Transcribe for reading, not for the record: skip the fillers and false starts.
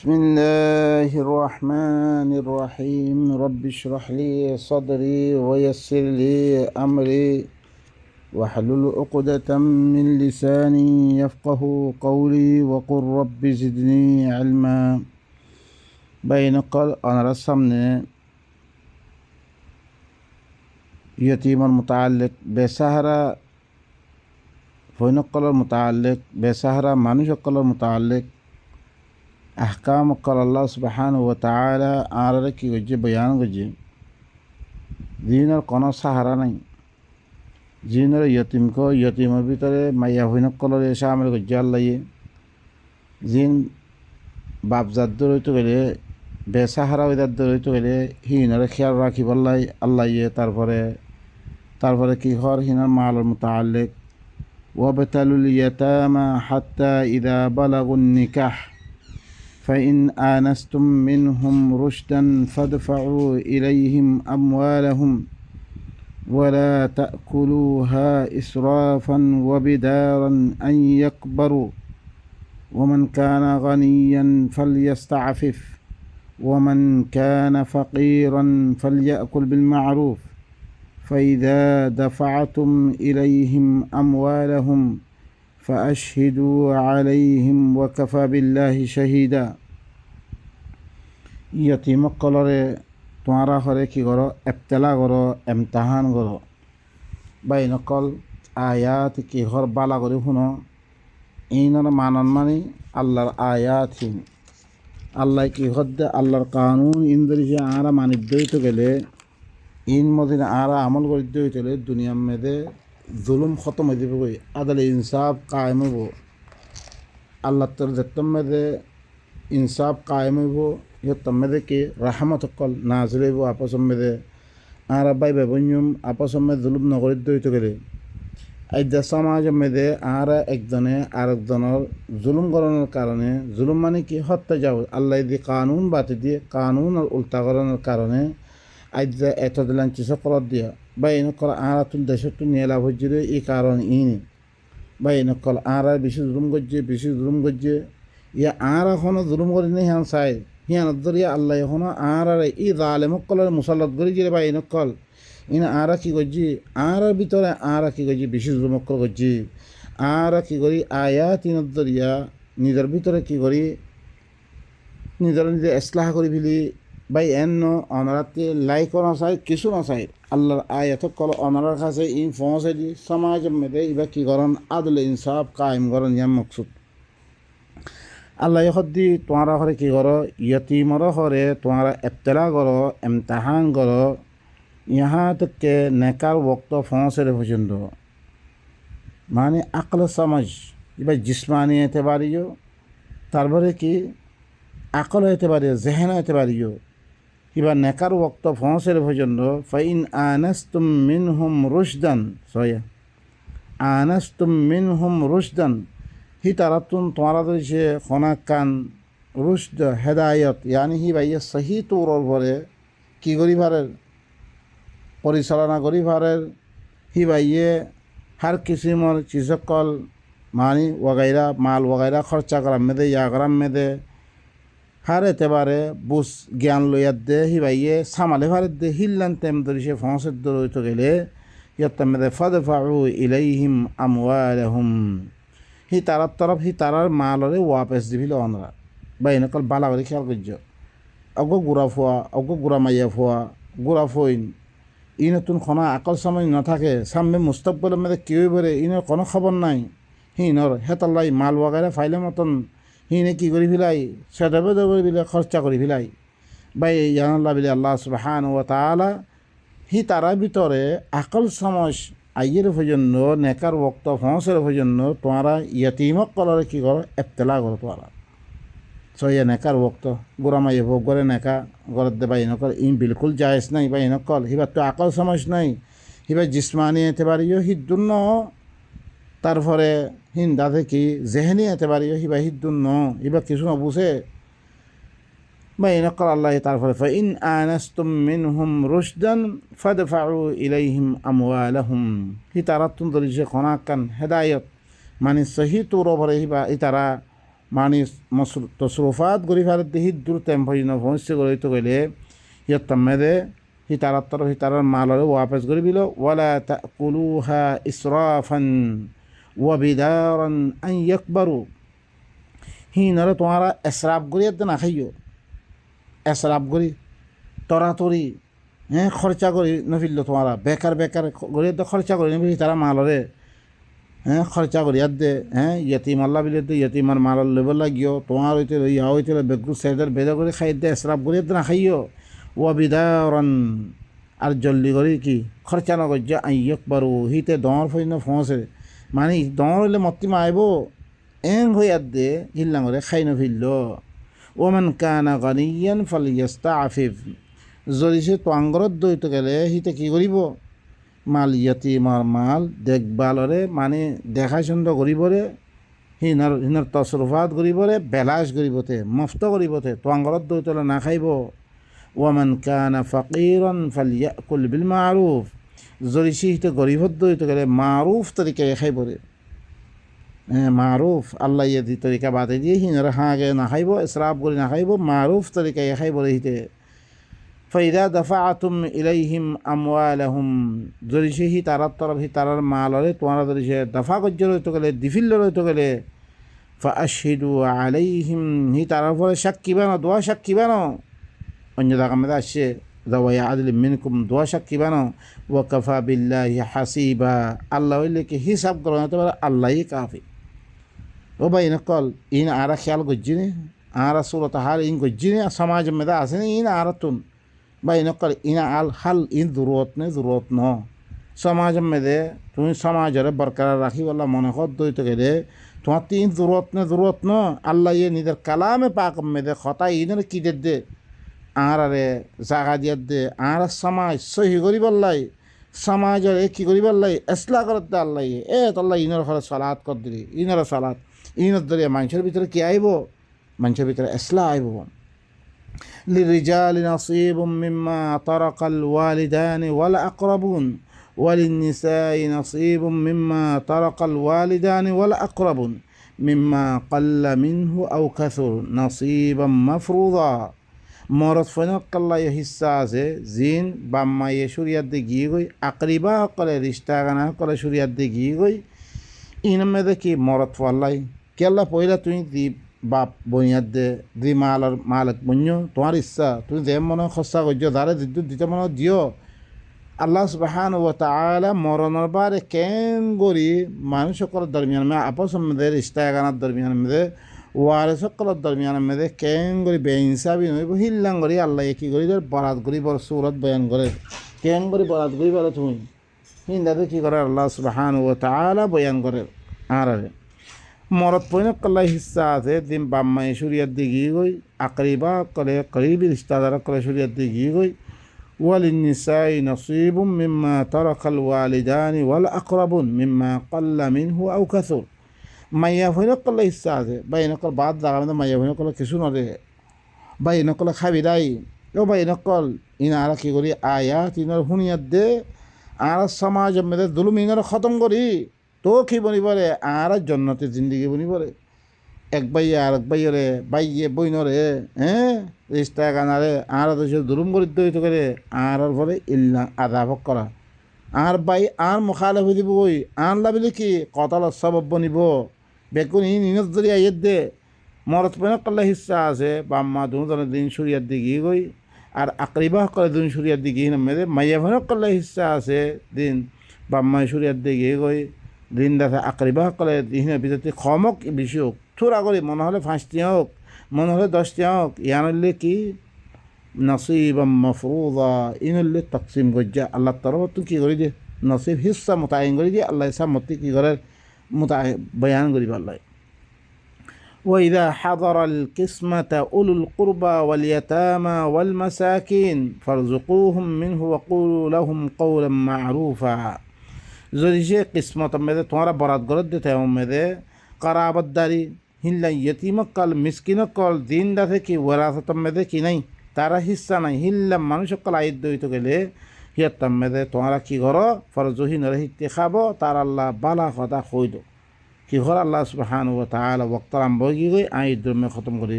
بسم الله الرحمن الرحيم رب اشرح لي صدري ويسر لي أمري واحلل عقدة من لساني يفقه قولي وقل رب زدني علما بين قال أنا رسمنا يتيم المتعلق بسهرة فينقل المتعلق بسهرة مانوش قال المتعلق أحكام قال الله سبحانه وتعالى آرك وجه بيان وجه دين القنا سهرة नहीं জিনের यतीमेर ভিতরে মাইয়া হইনকলরে শামিল গজ্জা আল্লাহ জিন বাপজাদ্দ রইতে গেলে বেসাহারা ওইদাদ্দ রইতে গেলে হিনরে খেয়াল রাখিব আল্লাহ তারপরে কি হর হিনার মালের মুতাআল্লিক ওয়াবতালুল ইয়াতামা হাত্তা ইযা বালাগুন নিকাহ فإن آنستم منهم رشدا فادفعوا إليهم أموالهم ولا تأكلوها إسرافا وبدارا أن يكبروا ومن كان غنيا فليستعفف ومن كان فقيرا فليأكل بالمعروف فإذا دفعتم إليهم أموالهم فأشهدوا عليهم وكفى بالله شهيدا يتيم قلره তোমারা হরে কি করো এবতেলা করো এমতাহান করো বাই নকল আয়াত কি হর বালা করে শুনো ইনর মানন মানে আল্লাহর আয়াতহীন আল্লাহ কি হদ্দে আল্লাহর কানুন ইন্দরিজে আরা মানিদ্য হইতে গেলে ইন মদিন আরা আমল করিদ্য হইতে গেলে দুনিয়ার মেদে জুলুম খতম হয়ে যাবে আদালে ইনসাফ কায়েম হইব আল্লাহ তোর যেতম মেদে ইনসাফ কায়েম হইব ইহতম মেদে কি রাহমত কল নাজিল হইব আপসম মেদে আর বাই বেবন্যম আপসম মেদে জুলুম নগরিদ্য হইতে গেলে আইদা সমাজ মেদে আর একজনে আরেকজনের জুলুম করানোর কারণে জুলুম মানে কি হত্যা যাও আল্লাহ দিয়ে কানুন বাতি দিয়ে কানুন আর উল্টা করানোর কারণে আইদা এত দিলাম চিসকলত দিয়া বা এনেকল আর তুল দেশত নিয়ে লাভ হচ্ছে এই কারণ ইনি বা এনেকল আর বেশি জুলুম করছে ইয়া আর এখনও জুলুম করি নি হ্যাঁ চাই হিয়ান দরিয়া আল্লাহ এখনও আর ই জালেমকলের মুসাল্লত করি যে বা এনেকল ইনা আর কি করছি আর ভিতরে আর কি করছি বেশি জুলুমকল করছি আর কি করি আয়া তিন দরিয়া নিজের ভিতরে কি করি নিজের ইসলাহ করি ফেলি বাই এন্ন অনারাতে লাইকও না চাই কিছু না চাই আল্লাহর আয়াত কল অনারার কাছে ইন পৌঁছে দি সমাজের মধ্যে এবার কী করেন আদলে ইনসাফ কায়েম করেন ইয়াম মকসুদ আল্লাহ হদ্দি তোমারা ঘরে কী করো ইয়তিমর ঘরে তোমারা এবতলা করো এমতাহান করো ইহা থেকে নেকার ওক্ত পৌঁছে পর্যন্ত মানে আকল সমাজ এবার জিসমানি হতে পারিও তারপরে কি আকল হতে পারিও জেহেন হতে পারিও এবার নেকার ওক্ত পৌঁছের পর্যন্ত ফাইন আনাস্তুম মিনহুম রুশদান আনাস্তুম মিনহুম রুশদান হি তারাতুন তোমারা ধরেছে খনাকান রুশদ হেদায়ত ইয়ানি হি ভাইয়া সহি তোর ভরে কি করি ভারের পরিচালনা করি ভারের হি ভাইয়ে হার কিসিমর চিজকল মানি ওগাইরা মাল ওগাইরা খরচা করার মেদে ইয়া করার মেদে হার এতেবারে বুস জ্ঞান লইয়ার দে হি ভাইয়ে সামালে ভারের দে হিল্লান তেম ধরিছে ফসের দরইতে গেলে ইয়ার মেদে ফাদফাউ ইলাইহিম আমওয়ালাহুম হি তারার তরফ হি তারার মালরে ওয়াপেস দিবিল অনরা বা এনেকল বালা করে খেয়াল করছ অগো গুড়া ফোয়া অগো গুড়া মাইয়া ফোয়া গুড়া ফইন ই নতুন খনা আকল সময় নাথাকে সামনে মুস্তকবলের মধ্যে কেউ বেড়ে ইনের কোনো খবর নাই হিনর হেতাল্লাই মাল ওয়াগারে ফাইলে মতন হিনে কি করি ফেলাই সেটাবে করে ফেলে খরচা করি ফেলাই বাই জানাল্লা বিলে আল্লাহ সুবহানাহু ওয়া তাআলা হি তারা ভিতরে আকল সময় আইয়ের পর্যন্ত নেকার ওক্ত ফসের পর্যন্ত তোমারা ইয়তিমক কলরে কি করো এবতলা করো তোরা সইয়া নেকার ওক্ত গোরামাই ভোগ করে নেকা গরত দে বাই নকল ইন বিলকুল জায়েজ নাই বাই নকল হিবার তো আকল সময় নাই হিবার জিসমানি এতে পারিও হিদ্দুন্ন তারপরে হিন্দা থেকে জেহেনি এতে পারিও হিবা হিদ্দুন্ন হিবা কিছু নবুঝে বা নকল আল্লাহ তারপরে ফাইন আনাস্তুম মিনহুম রুশদান ফাদফাউ ইলাইহিম আমওয়ালাহুম হি তারাতুন দরিছে খনাকান হেদায়ত মানে সহি তোর ভরে হিবা ই তারা মানে তসরুফাত গরি ফেরত দিয়ে দূর টেম্পোজিন ভংসে গড়ি তো গেলে হিয়ত তাম্মেদে হি তারার তরফ হি তারার মালরে ওয়াপেস গড়ি বিল ওয়ালা তাকুলুহা ইসরাফান ওয়া বিদারান আন ইয়াকবারু হি নরে তোমারা এসরাফ গড়ি এতে না খাইও এসরাফ গড়ি তরাতরি হ্যাঁ খরচা করি নফিল তোমারা বেকার বেকার গড়ি তো খরচা করি নফিল তারা মালরে হ্যাঁ খরচা করি দে হ্যাঁ ইয়তিম আল্লাহ বিলে দে ইয়তিমার মালর লেবল লাগিও তোমার হইতে ইয়া হইতে বেগু সেদের বেদা করে খাই দে এসরাফ গড়ি না খাইও ও বিদারন আর জলদি করি কি খরচা না করছে আইয়ক পারু হিতে দর ফই না ফসে মানে দর হইলে মত্তি মাইব এং হই দে হিল্লা করে খাই না ফিরল ওমান কানা গানিয়ান ফালিয়াস্তাফিফ যদি সে তোয়াঙ্গরত দইতে গেলে হিতে কি করিব মাল ইয়তিমার মাল দেখভালরে মানে দেখা সুন্দর করিবরে হিনার তসরুফাত করিবরে বেলাস করিবতে মফত করিবতে তোয়াঙ্গরত দইতলে না খাইব ওয়ামান কানা ফাকিরান ফালিয়াকুল বিল মারুফ যদি সে হিতে গরিবত দইতে গেলে মারুফ তরিকায় খাইবরে মারুফ আল্লাহ ইয়ে তরিকা বাদে দিয়ে হিনার হাঁগে না খাইব ইসরাফ করে না খাইব মারুফ তরিকায় খাইবরে হিতে ফাইদা দাফাআতুম ইলাইহিম আমওয়ালাহুম যদি সে হি তারার তরফ হি তারার মালরে তোমারা যদি সে দফা করতে রইতে গেলে দিফিল্ল রইতে গেলে ফাআশহিদু আলাইহিম হি তারার পরে সাক্ষী বানো দোয়া সাক্ষী বানো অন্য জায়গা মধ্যে আসছে দাওয়া আদল মিনকুম দোয়া সাক্ষী বানো ওয়া কাফা বিল্লাহি হাসিবা আল্লাহ হইলে কি হিসাব করো না তোমার আল্লাহই কাফি ও ভাই নকল ইন আরা খেয়াল গজ্জিনে আরা সুরত হাল ইন গজ্জিনে সমাজ মধ্যে আসেনি ইন আরাতুন ভাই নকল ইনা আল হাল ইন জরুরত ন সমাজ মেদে তুমি সমাজরে বরকরার রাখি বলা মনে কর দইতে গেলে তোমার তিন জরুরত ন আল্লাহ ইয়ে নিজের কালামে পাক মেদে খতা ইনের কি দে আরে জাগা দিয়ে দে আর সমাজ সহি করি বললাই সমাজের কি করি বললাই এসলা করত দে আল্লাহ এ তাল্লাহ ইনের ঘরে সালাত কর দিলি ইনের সালাত ইনের দরিয়া মানুষের ভিতরে কি আইব মানুষের ভিতরে এসলা আইব للرجال نصيب مما ترك الوالدان والأقربون وللنساء نصيب مما ترك الوالدان والأقربون مما قل منه أو كثر نصيبا مفروضا মরদ ফনকাল্লা হিস্সা আছে জিন বাম্মাইয়ে সুরিয়ার দিয়ে গিয়ে গই আকরিবা করে রিস্তা গানা করে সুরিয়ার দিয়ে গিয়ে গই ইনমেদে কি মরদ ফাল্লাই কেল্লা পয়লা তুই দি বাপ বইয়ার দি মালক বন্য তোমার ইচ্ছা তুমি যে মনে খসা করছো দাঁড়ে বিদ্যুৎ দিতে মনে দিও আল্লাহ সুবহানাহু ওয়া তাআলা মরণের বারে কেন গরি মানুষ সকলের দরমিয়ান মে আপস মধ্যে রিস্তা গানার দরমিয়ান মধ্যে ওয়ারে সকলের দরমিয়ান মধ্যে কেন গরি বেইনসাবি নইব হিল্লাং গরি আল্লাহ কি করি বরাত করি বড় সুরত বয়ান করে কেন গরি বরাত করি বলে তুমি হিন্দাতে কি করে আল্লাহ সুবহানাহু ওয়া তাআলা বয়ান করে আর মরদ পৈনকাল্লা হিস্সা আছে দিন বাম্মাই সুরিয়ার দিকে গই আকরিবা করে করিবি রিস্তাদার করে সুরিয়ার দিকে গই ওয়ালিন্নিসাই নসিবুম মিম্মা তারাকাল ওয়ালিদানি ওয়াল আকরাবুন মিম্মা কাল্লা মিনহু আও কাসুর মাইয়া পৈনকাল্লা হিস্সা আছে বা এনেকল বাদ জাগা মধ্যে মাইয়া পৈনকাল কিছু নদে বা এনেকল খাবি দাই ও বা এনেকল ইনারা কি করি আয়াত ইনার শুনিয়ার দে আর সমাজ মেয়েদের দুলুম ইনারা খতম করি তো কি বনি বলে আর জন্নতে জিন্দিগি বনি বলে এক বাইয়ে আর এক বাইরে বাইয়ে বইনরে হ্যাঁ রিস্তা গানারে আর দেশে দুরুম করে দইতে করে আর ফলে ইল্লা আদাবক করা আর বাই আর মুখালে হয়ে দিব বই আর লাভিলে কি কতল সবব বনিব বেকুন ইনত ধরে আইয়ের দে মরত পেন করলে হিস্সা আছে বাম্মা দুজনের দিন সুরিয়ার দিকে গই আর আকরিবাহ করে দিন সুরিয়ার দিকে মেয়েদের মাইয়া ভেন করলে হিস্সা আছে দিন বাম্মা সুরিয়ার দিকে গই দিন দেখা আকরিবাহ করে দিনের ভিতরে খমক বেশি হোক থোড়া করে মনে হলে 5টি হোক মনে হলে 10টি হোক ইয়ানলে কি নসিব মফরুদা ইনলে তকসিম গজ্জা আল্লাহ তরফ তুই কী করে দিয়ে নসিব হিস্সা মোতায়েন করে দিয়ে আল্লাহ ইসা মতি কী করে বয়ান করি আল্লাহ وإذا حضر القسمة أولو القربى واليتامى والمساكين فارزقوهم منه وقولوا لهم قولا معروفا যদি সে কিসমত মেদে তোমারা বরাত গরত দিতে মেদে কারাবতদারি হিল্লা ইয়তিমকল মিসকিনকল দিন দাথে কি ওরাসত মেদে কি নাই তারা হিস্সা নাই হিল্লা মানুষকল আইদ দইতে গেলে হিয়াত্তাম মেদে তোমারা কি করো ফরজহি নরে হিতে খাবো তার আল্লাহ বালা কথা কই দো কিহৰ আল্লাহ সুবহানাহু ওয়া তাআলা বক্তাৰ আৰম্ভ কি গৈ আই দ্ৰমে খতম কৰি